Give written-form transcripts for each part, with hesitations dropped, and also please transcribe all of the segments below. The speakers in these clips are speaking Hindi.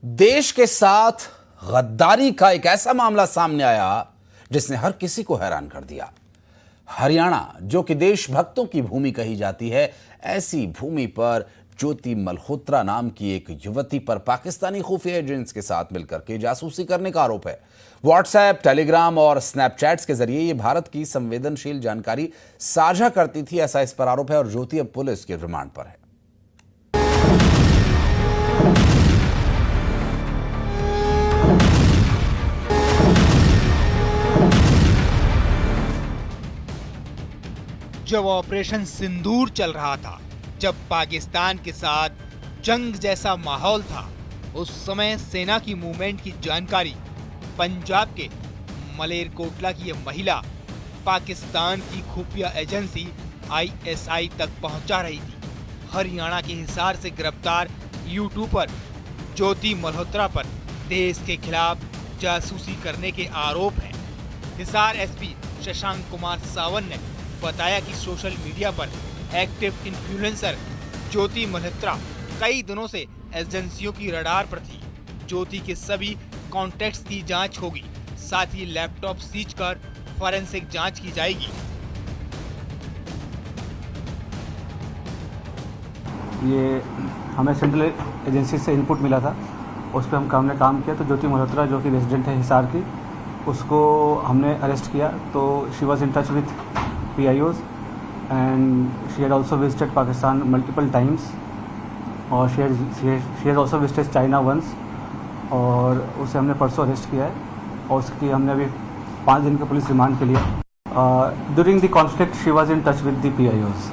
देश के साथ गद्दारी का एक ऐसा मामला सामने आया जिसने हर किसी को हैरान कर दिया। हरियाणा, जो कि देशभक्तों की भूमि कही जाती है, ऐसी भूमि पर ज्योति मल्होत्रा नाम की एक युवती पर पाकिस्तानी खुफिया एजेंट्स के साथ मिलकर के जासूसी करने का आरोप है। व्हाट्सएप, टेलीग्राम और स्नैपचैट्स के जरिए ये भारत की संवेदनशील जानकारी साझा करती थी, ऐसा इस पर आरोप है और ज्योति अब पुलिस के रिमांड पर है। जब ऑपरेशन सिंदूर चल रहा था, जब पाकिस्तान के साथ जंग जैसा माहौल था, उस समय सेना की मूवमेंट की जानकारी पंजाब के मलेरकोटला की यह महिला पाकिस्तान की खुफिया एजेंसी आईएसआई तक पहुंचा रही थी। हरियाणा के हिसार से गिरफ्तार यूट्यूबर ज्योति मल्होत्रा पर देश के खिलाफ जासूसी करने के आरोप हैं। हिसार एसपी शशांक कुमार सावन ने बताया कि सोशल मीडिया पर एक्टिव इन्फ्लुएंसर ज्योति मल्होत्रा कई दिनों से एजेंसियों की रडार पर थी। ज्योति के सभी कॉन्टैक्ट्स की जांच होगी, साथ ही लैपटॉप सीज कर फॉरेंसिक जांच की जाएगी। ये हमें सेंट्रल एजेंसी से इनपुट मिला था, उस पर हमने काम किया। तो ज्योति मल्होत्रा जो कि रेजिडेंट है हिसार की, उसको हमने अरेस्ट किया। तो she was in touch with PIOs and she had also visited Pakistan multiple times और she has also visited China once और उसे हमने परसों अरेस्ट किया है और उसकी हमने अभी 5 दिन के पुलिस रिमांड के लिए। During the conflict she was in touch with the PIOs।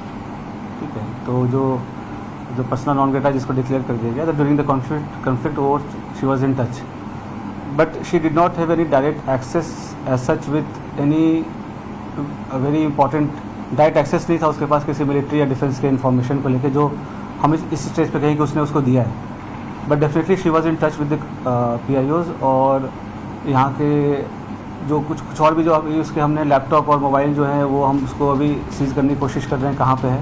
ठीक है, तो जो पर्सनल नॉन ग्रेटा जिसको डिक्लेयर कर दिया गया, तो during the conflict over she was in touch, but she did not have any direct access as such with any very important direct access नहीं था उसके पास किसी मिलिट्री या डिफेंस के इन्फॉर्मेशन को लेके, जो हम इस स्टेज पे कहें कि उसने उसको दिया है। But definitely she was in touch with the PIOs और यहाँ के जो कुछ और भी जो अभी उसके हमने लैपटॉप और मोबाइल जो है वो हम उसको अभी सीज करने की कोशिश कर रहे हैं कहाँ पे है।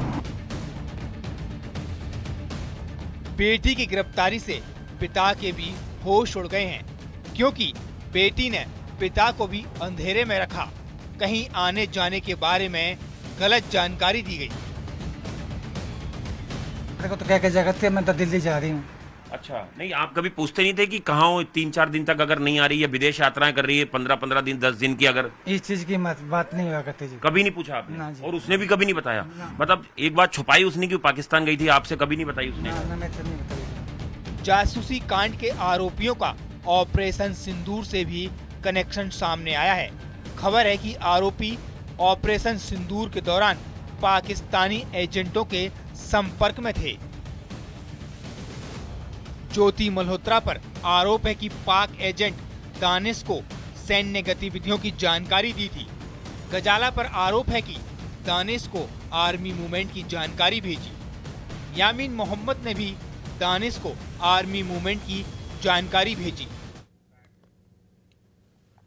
बेटी की गिरफ्तारी से पिता के भी होश उड़ गए हैं, क्योंकि बेटी ने पिता को भी अंधेरे में रखा। कहीं आने जाने के बारे में गलत जानकारी दी गई। मेरे को तो कह के जगह थे, मैं तो दिल्ली जा रही हूँ। अच्छा, नहीं आप कभी पूछते नहीं थे कि कहाँ हो? 3-4 दिन तक अगर नहीं आ रही है, विदेश यात्राएं कर रही है, 15-15 दिन 10 दिन की, अगर इस चीज की बात नहीं हुआ करती जी। कभी नहीं पूछा आपने? ना जी। और उसने भी कभी नहीं बताया? मतलब एक बात छुपाई उसने कि पाकिस्तान गई थी, आपसे कभी नहीं बताई उसने? ना, मैं तो नहीं बताई। जासूसी कांड के आरोपियों का ऑपरेशन सिंदूर से भी कनेक्शन सामने आया है। खबर है कि आरोपी ऑपरेशन सिंदूर के दौरान पाकिस्तानी एजेंटों के संपर्क में थे। ज्योति मल्होत्रा पर आरोप है कि पाक एजेंट दानिश को सैन्य गतिविधियों की जानकारी दी थी। गजाला पर आरोप है कि दानिश को आर्मी मूवमेंट की जानकारी भेजी। यामीन मोहम्मद ने भी दानिश को आर्मी मूवमेंट की जानकारी भेजी।